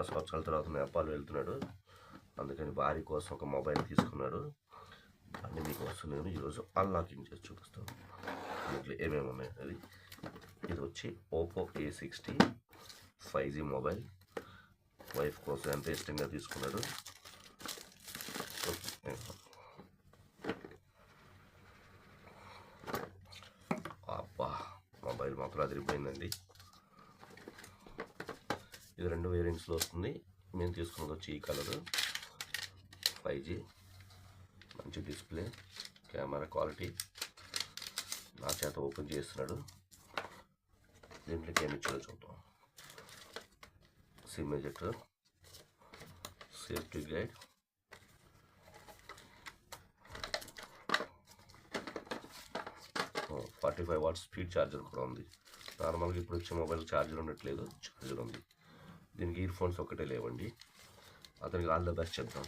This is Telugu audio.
సంవత్సరాల తర్వాత నేపాల్ వెళ్తున్నాడు, అందుకని భార్య కోసం ఒక మొబైల్ తీసుకున్నాడు. అన్నీ మీకోసం నేను ఈరోజు అన్లాకింగ్ చేసి చూపిస్తాను దీంట్లో ఏమేమి ఉన్నాయి అది. ఇది వచ్చి Oppo A60 5G mobile. Wife కోసం ఎంత ఇష్టంగా తీసుకున్నాడు. అబ్బా, మొబైల్ మాత్రం అదిరిపోయిందండి. ఇది 2 వేరియంట్స్లో వస్తుంది. మేము తీసుకున్నది వచ్చి ఈ కలర్ 5G, మంచి డిస్ప్లే, కెమెరా క్వాలిటీ. నా చేత ఓపెన్ చేస్తున్నాడు. దీంట్లోకి ఏమి ఇచ్చాడో చూద్దాం. సిమ్ ఎజెక్టర్, సేఫ్టీ గైడ్, ఓ 45 వాట్స్ స్పీడ్ ఛార్జర్ కూడా ఉంది. నార్మల్గా ఇప్పుడు వచ్చే మొబైల్ ఛార్జర్ ఉండట్లేదు, ఛార్జర్ ఉంది. దీనికి ఇయర్ ఫోన్స్ ఒకటే లేవండి. అతనికి ఆల్ ద బెస్ట్ చెప్తాం.